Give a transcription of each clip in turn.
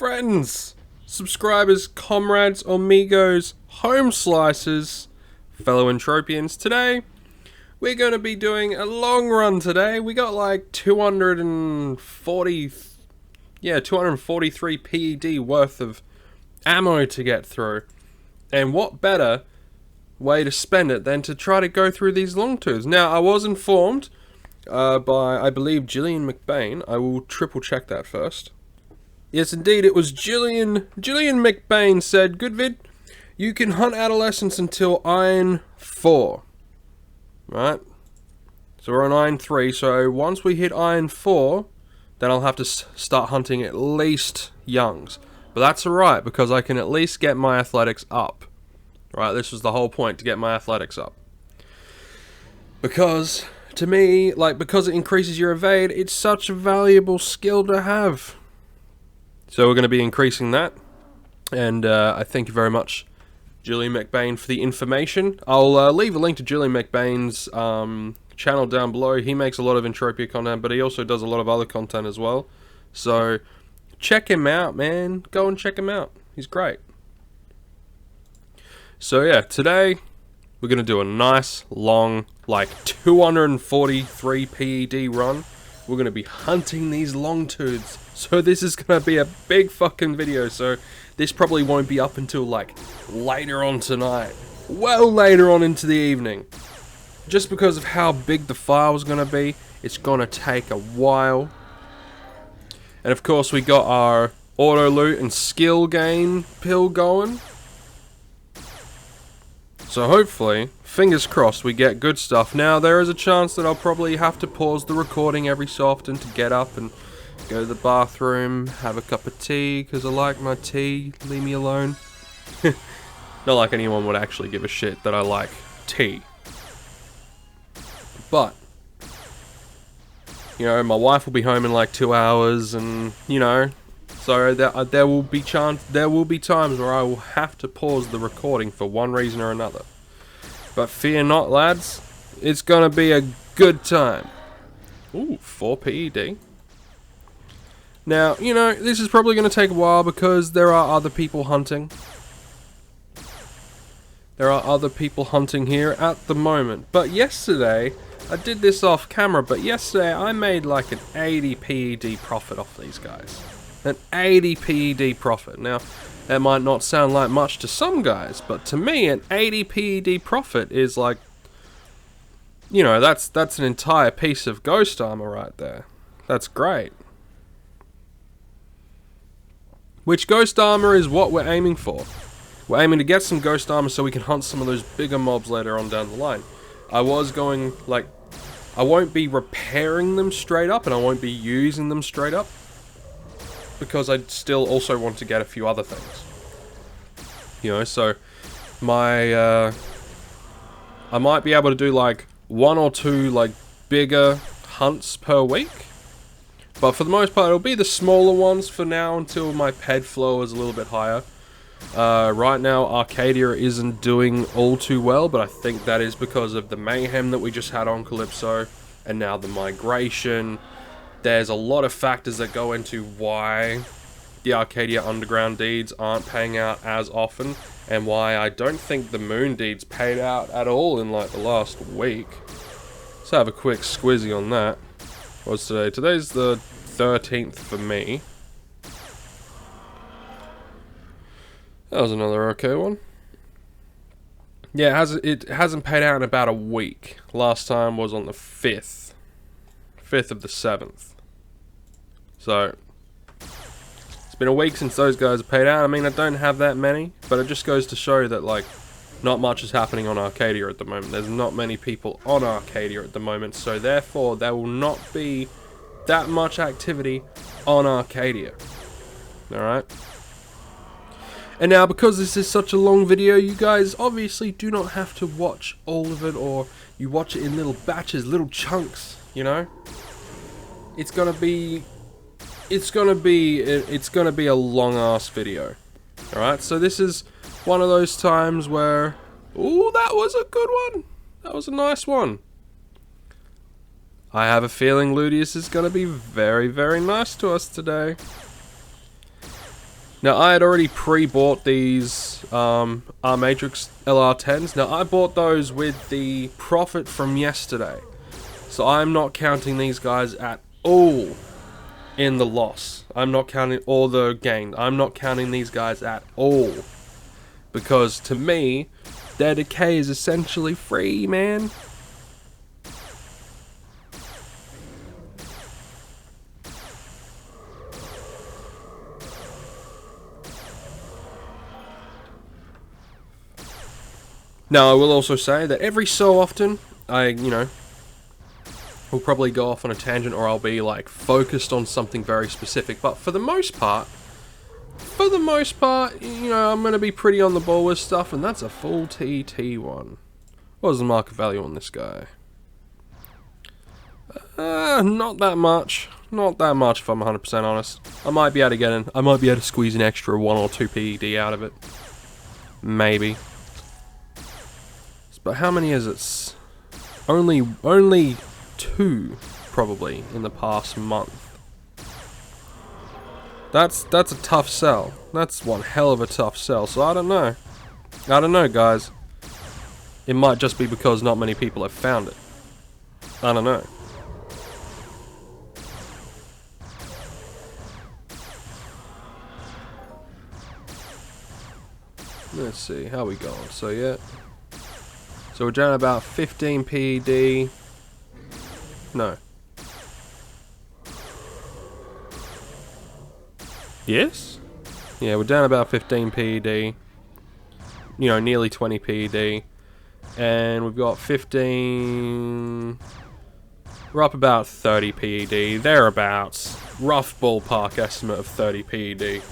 friends, subscribers, comrades, amigos, home slices, fellow entropians. Today, we're going to be doing a long run today. We got like 243 PED worth of ammo to get through. And what better way to spend it than to try to go through these long tours. Now, I was informed by, I believe, Gillian McBain. I will triple check that first. Yes, indeed, it was Gillian McBain said, "Good vid, you can hunt adolescents until Iron 4. Right? So we're on Iron 3, so once we hit Iron 4, then I'll have to start hunting at least youngs. But that's alright, because I can at least get my athletics up. Right, this was the whole point, to get my athletics up. Because, to me, because it increases your evade, it's such a valuable skill to have. So we're going to be increasing that. And I thank you very much, Gillian McBain, for the information. I'll leave a link to Gillian McBain's channel down below. He makes a lot of Entropia content, but he also does a lot of other content as well. So check him out, man. Go and check him out. He's great. So yeah, today we're going to do a nice, long, 243 PED run. We're going to be hunting these long tooths. So this is going to be a big fucking video. So this probably won't be up until later on tonight. Well later on into the evening. Just because of how big the file is going to be, it's going to take a while. And of course we got our auto loot and skill gain pill going. So hopefully, fingers crossed, we get good stuff. Now, there is a chance that I'll probably have to pause the recording every so often to get up and go to the bathroom, have a cup of tea, because I like my tea, leave me alone. Not like anyone would actually give a shit that I like tea. But, my wife will be home in 2 hours, and, so there will be times where I will have to pause the recording for one reason or another. But fear not, lads. It's gonna be a good time. Ooh, 4 PED. Now, this is probably gonna take a while because there are other people hunting. There are other people hunting here at the moment. But yesterday, I did this off camera, but yesterday I made an 80 PED profit off these guys. An 80 PED profit. Now, that might not sound like much to some guys, but to me, an 80 PED profit is that's an entire piece of ghost armor right there. That's great. Which ghost armor is what we're aiming for. We're aiming to get some ghost armor so we can hunt some of those bigger mobs later on down the line. I was going, I won't be repairing them straight up, and I won't be using them straight up, because I still also want to get a few other things. So I might be able to do 1 or 2 bigger hunts per week. But for the most part, it'll be the smaller ones for now until my PED flow is a little bit higher. Right now, Arcadia isn't doing all too well, but I think that is because of the mayhem that we just had on Calypso, and now the migration. There's a lot of factors that go into why the Arcadia Underground deeds aren't paying out as often, and why I don't think the Moon deeds paid out at all in the last week. Let's have a quick squizzy on that. What's today? Today's the 13th for me. That was another okay one. Yeah, it hasn't paid out in about a week. Last time was on the 5th. 5th of the 7th. So, it's been a week since those guys have paid out. I mean, I don't have that many, but it just goes to show that, not much is happening on Arcadia at the moment. There's not many people on Arcadia at the moment, so therefore, there will not be that much activity on Arcadia. Alright? And now, because this is such a long video, you guys obviously do not have to watch all of it, or you watch it in little batches, little chunks, It's gonna be a long ass video. Alright, so this is one of those times where, ooh, that was a good one. That was a nice one. I have a feeling Ludius is gonna be very, very nice to us today. Now, I had already pre-bought these R-Matrix LR10s. Now, I bought those with the profit from yesterday. So I'm not counting these guys at all in the loss. I'm not counting all the gain. I'm not counting these guys at all. Because to me, their decay is essentially free, man. Now, I will also say that every so often, will probably go off on a tangent, or I'll be, like, focused on something very specific. But for the most part, I'm going to be pretty on the ball with stuff, and that's a full TT1. What was the market value on this guy? Not that much. Not that much, if I'm 100% honest. I might be able to squeeze an extra 1 or 2 PED out of it. Maybe. But how many is it? Only 2, probably, in the past month. That's a tough sell. That's one hell of a tough sell. So I don't know. I don't know, guys. It might just be because not many people have found it. I don't know. Let's see, how we going? So yeah. So we're down about 15 PED. No. Yes? Yeah, we're down about 15 PED. Nearly 20 PED. And we've got 15... We're up about 30 PED. Thereabouts. Rough ballpark estimate of 30 PED.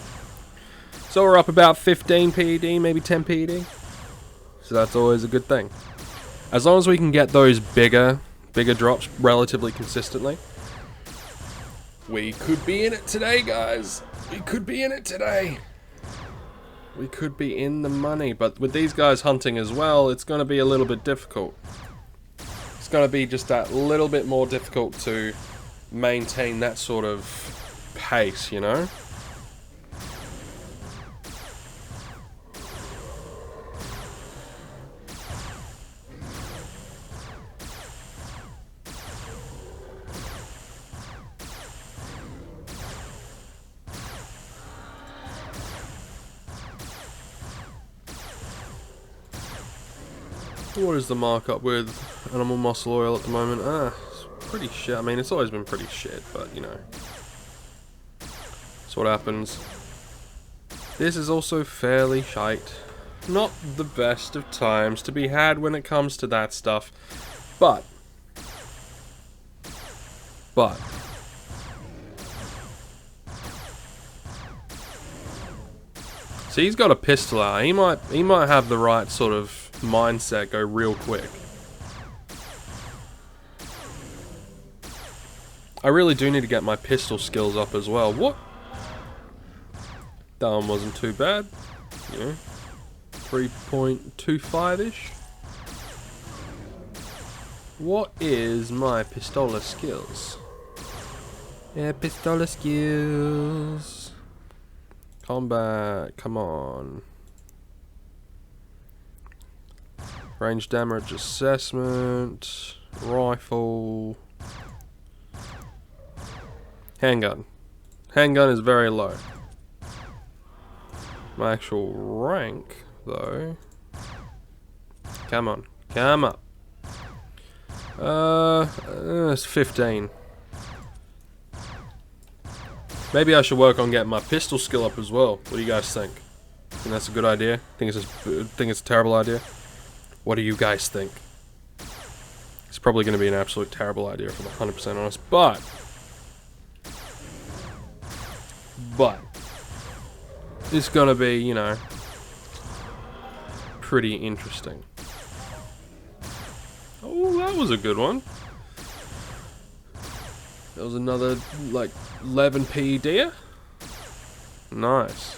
So we're up about 15 PED, maybe 10 PED. So that's always a good thing. As long as we can get those bigger drops relatively consistently, we could be in it today, guys. We could be in it today. We could be in the money. But with these guys hunting as well, it's going to be a little bit difficult. It's going to be just that little bit more difficult to maintain that sort of pace, you know? What is the markup with animal muscle oil at the moment? It's pretty shit. I mean, it's always been pretty shit, but that's what happens. This is also fairly shite. Not the best of times to be had when it comes to that stuff, but see, he's got a pistol out. He might have the right sort of mindset, go real quick. I really do need to get my pistol skills up as well. What? That one wasn't too bad. 3.25-ish. What is my pistola skills? Yeah, pistola skills. Combat, come on. Range damage assessment, rifle, handgun. Handgun is very low. My actual rank, though. Come on, come up. It's 15. Maybe I should work on getting my pistol skill up as well. What do you guys think? Think that's a good idea? Think it's a terrible idea? What do you guys think? It's probably going to be an absolute terrible idea if I'm 100% honest, but it's going to be, pretty interesting. Oh, that was a good one. There was another, like, 11 PED. Nice.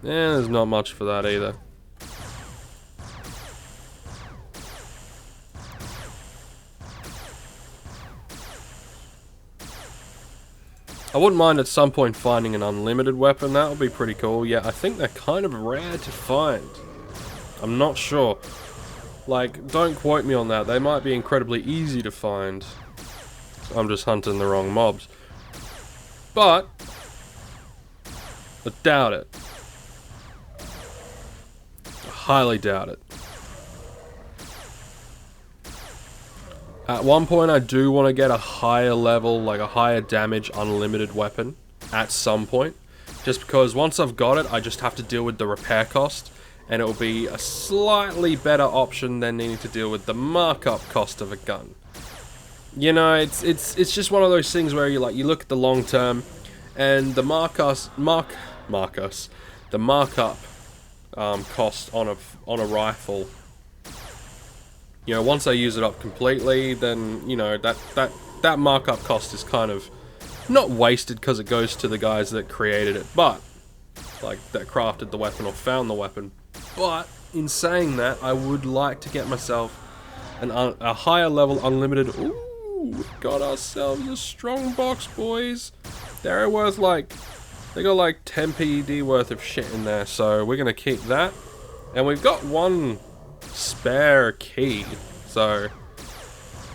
Yeah, there's not much for that either. I wouldn't mind at some point finding an unlimited weapon. That would be pretty cool. Yeah, I think they're kind of rare to find. I'm not sure. Like, don't quote me on that. They might be incredibly easy to find. I'm just hunting the wrong mobs. But I doubt it. I highly doubt it. At one point I do want to get a higher level, like a higher damage unlimited weapon. At some point. Just because once I've got it, I just have to deal with the repair cost. And it will be a slightly better option than needing to deal with the markup cost of a gun. You know, it's just one of those things where you look at the long term, and the markup cost on a rifle. You know, once I use it up completely, then you know that markup cost is kind of not wasted because it goes to the guys that created it, but like that crafted the weapon or found the weapon. But in saying that, I would like to get myself a higher level unlimited. Ooh, we got ourselves a strong box, boys. They're worth they got like 10 PED worth of shit in there, so we're gonna keep that. And we've got one spare key, so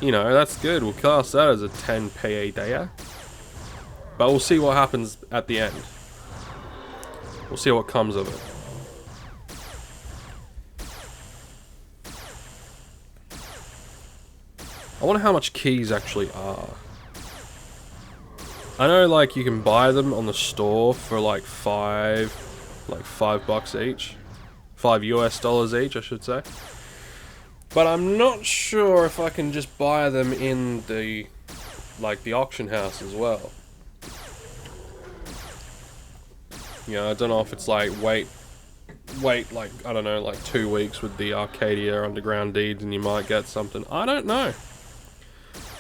you know that's good. We'll class that as a 10 PED. But we'll see what happens at the end. We'll see what comes of it. I wonder how much keys actually are. I know like you can buy them on the store for like $5 each. $5 US each, I should say. But I'm not sure if I can just buy them in the auction house as well. You know, I don't know if it's like wait like, I don't know, like 2 weeks with the Arcadia Underground Deeds and you might get something. I don't know.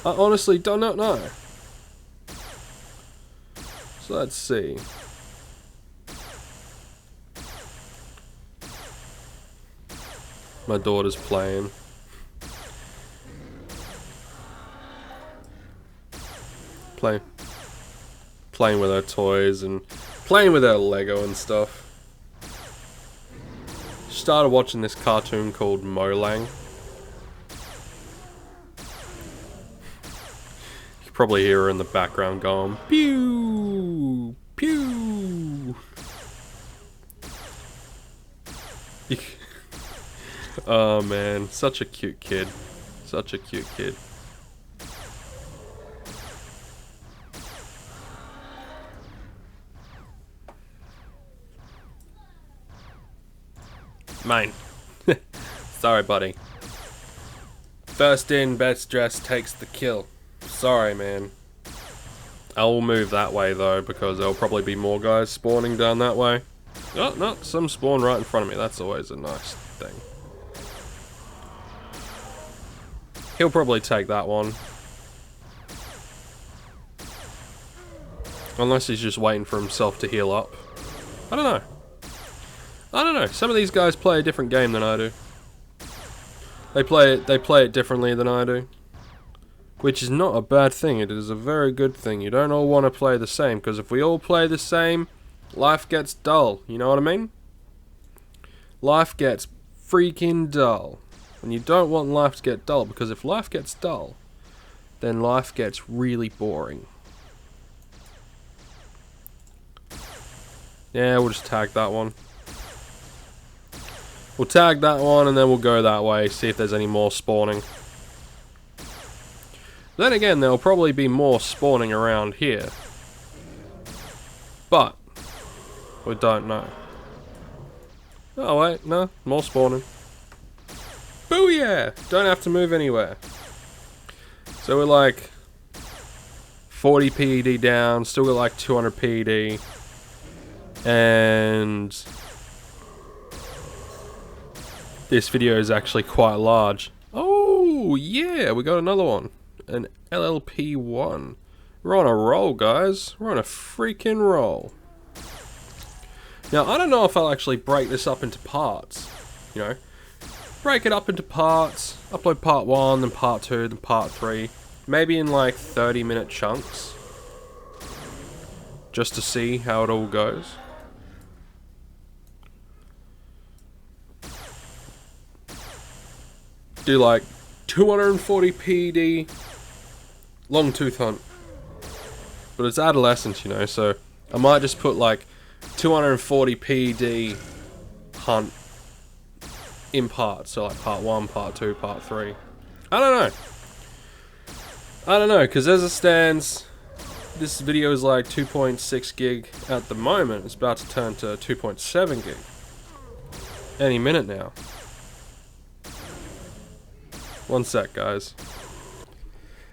I honestly do not know. So let's see. My daughter's playing. Playing with her toys and playing with her Lego and stuff. Started watching this cartoon called Molang. You can probably hear her in the background going, pew, pew. Oh man, such a cute kid. Such a cute kid. Mine. Sorry, buddy. First in, best dressed takes the kill. Sorry, man. I will move that way, though, because there'll probably be more guys spawning down that way. Oh, no, some spawn right in front of me. That's always a nice thing. He'll probably take that one. Unless he's just waiting for himself to heal up. I don't know. I don't know. Some of these guys play a different game than I do. They play it differently than I do. Which is not a bad thing. It is a very good thing. You don't all want to play the same, because if we all play the same, life gets dull. You know what I mean? Life gets freaking dull. And you don't want life to get dull, because if life gets dull, then life gets really boring. Yeah, we'll just tag that one. We'll tag that one and then we'll go that way, see if there's any more spawning. Then again, there'll probably be more spawning around here. But we don't know. Oh wait, no, more spawning. Booyah! Don't have to move anywhere. So we're like 40 PED down, still got like 200 PED. And this video is actually quite large. Oh yeah, we got another one. An LLP1. We're on a roll, guys. We're on a freaking roll. Now, I don't know if I'll actually break this up into parts. You know, break it up into parts. Upload part 1, then part 2, then part 3. Maybe in like 30-minute chunks. just to see how it all goes. Do like 240 PD long-tooth hunt. But it's adolescent, you know, so I might just put like 240 PD hunt in parts. So like part 1, part 2, part 3. I don't know, because as it stands, this video is like 2.6 gig at the moment. It's about to turn to 2.7 gig. Any minute now. One sec, guys.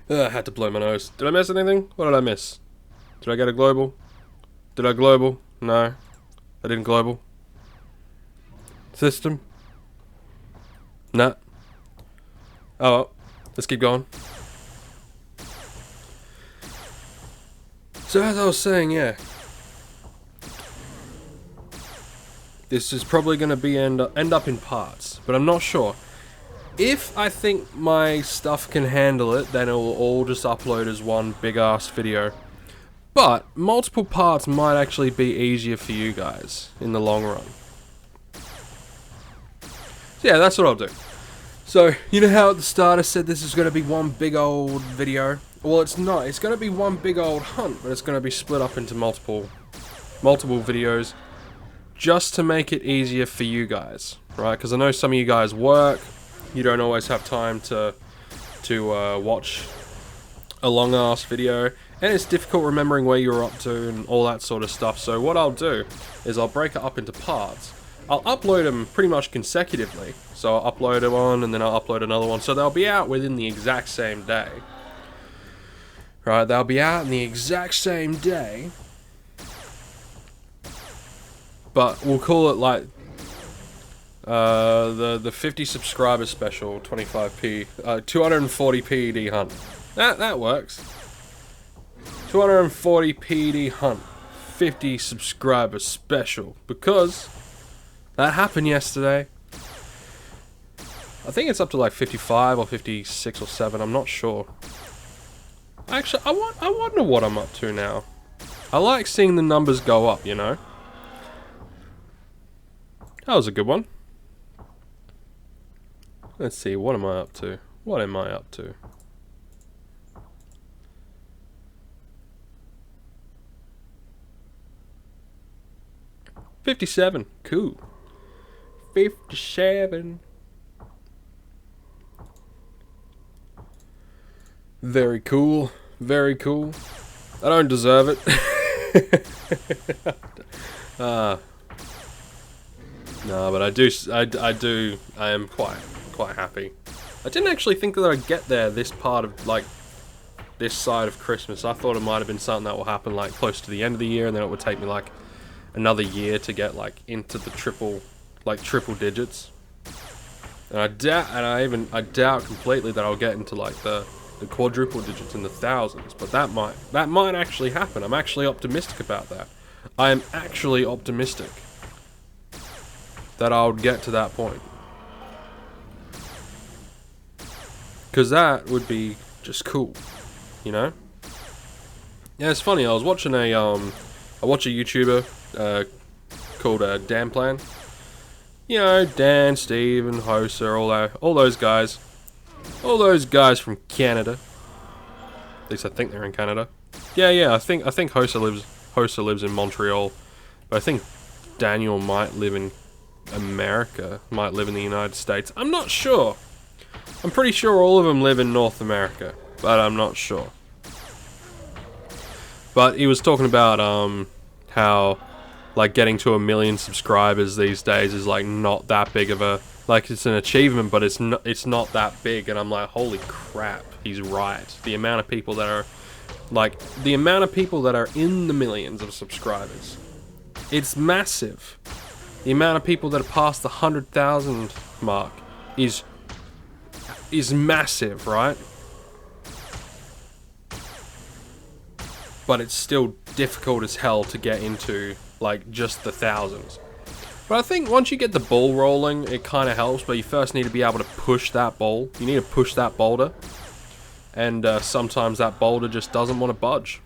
I had to blow my nose. Did I miss anything? What did I miss? Did I get a global? Did I global? No. I didn't global. System? Nah. Oh well. Let's keep going. So as I was saying, yeah. This is probably going to be end up in parts, but I'm not sure. If I think my stuff can handle it, then it will all just upload as one big ass video. But multiple parts might actually be easier for you guys in the long run. So yeah, that's what I'll do. So, you know how at the start I said this is going to be one big old video? Well, it's not. It's going to be one big old hunt, but it's going to be split up into multiple videos just to make it easier for you guys, right? Because I know some of you guys work. You don't always have time to watch a long ass video, and it's difficult remembering where you're up to and all that sort of stuff. So what I'll do is I'll break it up into parts. I'll upload them pretty much consecutively. So I'll upload one and then I'll upload another one. So they'll be out within the exact same day. Right, they'll be out in the exact same day. But we'll call it like the 50 subscriber special, 25p, 240 PD hunt. That works. 240 PD hunt, 50 subscriber special, because that happened yesterday. I think it's up to like 55 or 56 or 7. I'm not sure. Actually, I wonder what I'm up to now. I like seeing the numbers go up, you know. That was a good one. Let's see, what am I up to? What am I up to? $57. Cool. 57. Very cool. Very cool. I don't deserve it. No, but I am quite happy. I didn't actually think that I'd get there this part of, like, this side of Christmas. I thought it might have been something that will happen, like, close to the end of the year, and then it would take me, like, another year to get, like, into the triple digits. And I doubt completely that I'll get into, like, the quadruple digits in the thousands, but that might actually happen. I'm actually optimistic about that. I am actually optimistic that I'll get to that point. Because that would be just cool, you know? Yeah, it's funny, I watch a YouTuber called Danplan. You know, Dan, Steve, and Hoser, all those guys. All those guys from Canada. At least I think they're in Canada. Yeah, I think Hoser lives in Montreal. But I think Daniel might live in America, might live in the United States. I'm not sure. I'm pretty sure all of them live in North America, but I'm not sure. But he was talking about how, like, getting to 1 million subscribers these days is, like, not that big of a, like, it's an achievement, but it's not that big. And I'm like, holy crap, he's right. The amount of people that are, like, the amount of people that are in the millions of subscribers, it's massive. The amount of people that are past the 100,000 mark is massive, right? But it's still difficult as hell to get into, like, just the thousands. But I think once you get the ball rolling, it kind of helps, but you first need to be able to push that ball. You need to push that boulder. And sometimes that boulder just doesn't want to budge.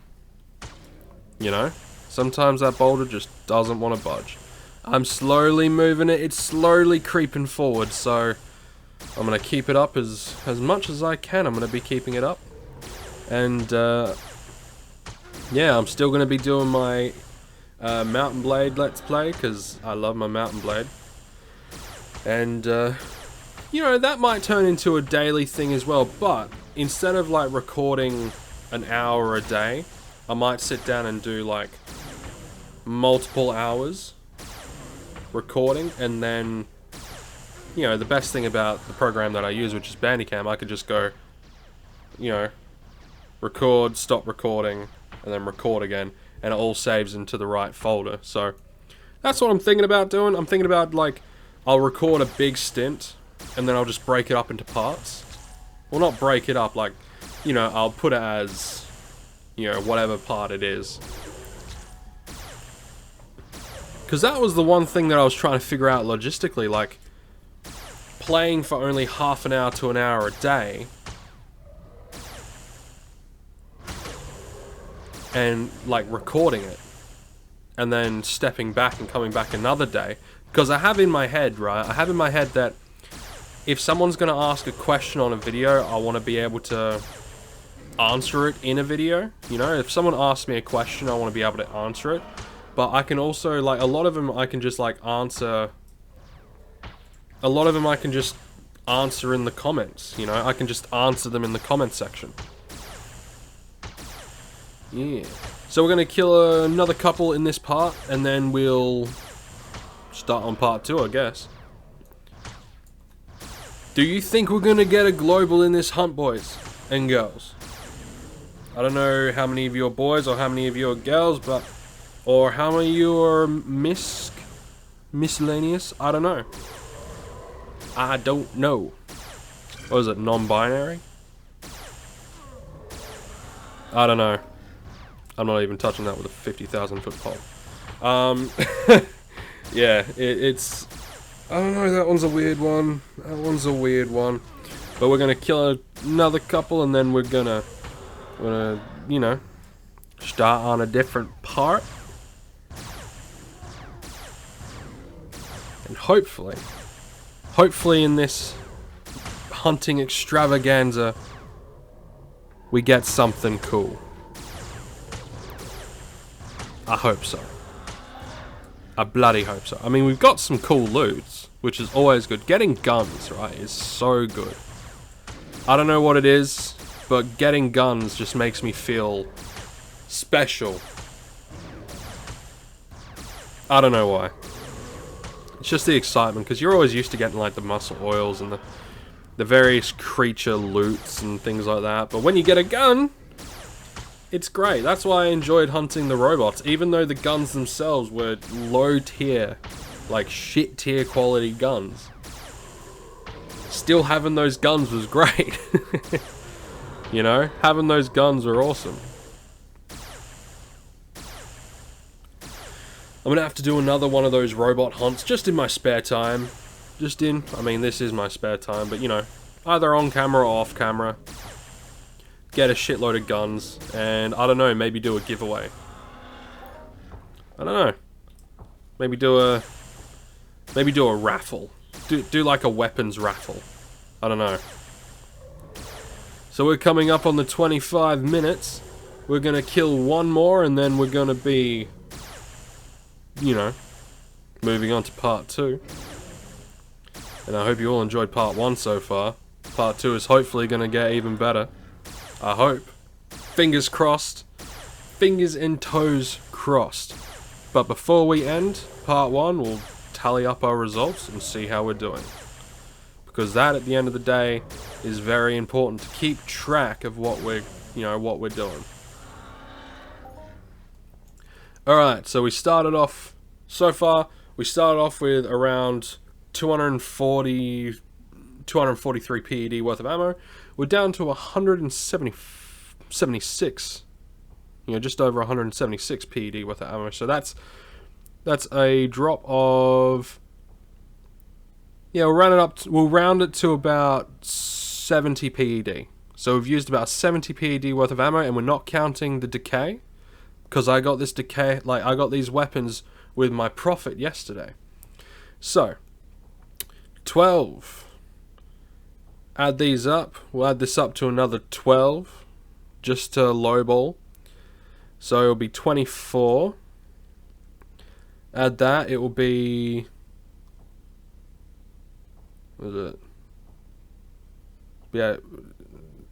You know? Sometimes that boulder just doesn't want to budge. I'm slowly moving it. It's slowly creeping forward, so I'm going to keep it up as much as I can. I'm going to be keeping it up. And, yeah, I'm still going to be doing my Mountain Blade Let's Play, because I love my Mountain Blade. And, you know, that might turn into a daily thing as well, but instead of, like, recording an hour a day, I might sit down and do, like, multiple hours recording, and then, you know, the best thing about the program that I use, which is Bandicam, I could just go, you know, record, stop recording, and then record again, and it all saves into the right folder. So that's what I'm thinking about doing. I'm thinking about, like, I'll record a big stint, and then I'll just break it up into parts. Well, not break it up, like, you know, I'll put it as, you know, whatever part it is. Because that was the one thing that I was trying to figure out logistically, like, playing for only half an hour to an hour a day, and, like, recording it, and then stepping back and coming back another day. Because I have in my head, right, I have in my head that if someone's going to ask a question on a video, I want to be able to answer it in a video. You know, if someone asks me a question, I want to be able to answer it. But I can also, like, a lot of them I can just, like, answer... A lot of them I can just answer in the comments, you know? I can just answer them in the comment section. Yeah. So we're going to kill another couple in this part, and then we'll start on part 2, I guess. Do you think we're going to get a global in this hunt, boys and girls? I don't know how many of you are boys or how many of you are girls, but... Or how many of you are miscellaneous? I don't know. I don't know. What is it, non-binary? I don't know. I'm not even touching that with a 50,000 foot pole. Yeah, it's... I don't know, that one's a weird one. That one's a weird one. But we're gonna kill another couple, and then we're gonna, you know, start on a different part. And hopefully in this hunting extravaganza, we get something cool. I hope so. I bloody hope so. I mean, we've got some cool loots, which is always good. Getting guns, right, is so good. I don't know what it is, but getting guns just makes me feel special. I don't know why. It's just the excitement, because you're always used to getting, like, the muscle oils and the various creature loots and things like that. But when you get a gun, it's great. That's why I enjoyed hunting the robots, even though the guns themselves were low tier, like shit tier quality guns. Still having those guns was great. You know, having those guns were awesome. I'm gonna have to do another one of those robot hunts just in my spare time. I mean, this is my spare time, but you know, either on camera or off camera. Get a shitload of guns, and I don't know, maybe do a giveaway. I don't know. Maybe do a raffle. Do like a weapons raffle. I don't know. So we're coming up on the 25 minutes. We're gonna kill one more, and then we're gonna be, you know, moving on to part 2. And I hope you all enjoyed part 1 so far. Part 2 is hopefully gonna get even better. I hope. Fingers crossed. Fingers and toes crossed. But before we end part 1, we'll tally up our results and see how we're doing. Because that, at the end of the day, is very important to keep track of what we're doing. Alright, so we started off, so far, we started off with around 243 PED worth of ammo. We're down to 176, you know, just over 176 PED worth of ammo. So that's a drop of, yeah, we'll round it to about 70 PED. So we've used about 70 PED worth of ammo, and we're not counting the decay. because I got this decay, like I got these weapons with my profit yesterday. So 12. Add these up. We'll add this up to another 12, just to lowball. So it'll be 24. Add that, it will be... What is it? Yeah,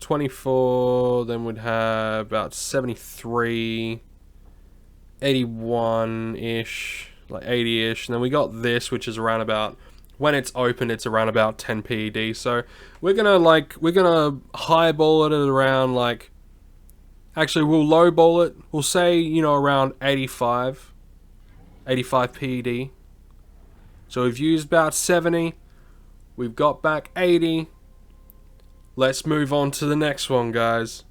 24, then we'd have about 73, 81-ish, like 80-ish, and then we got this, which is around about, when it's open, it's around about 10 PED, so we're gonna highball it at around, like, actually, we'll lowball it, we'll say, you know, around 85 PED, so we've used about 70, we've got back 80. Let's move on to the next one, guys.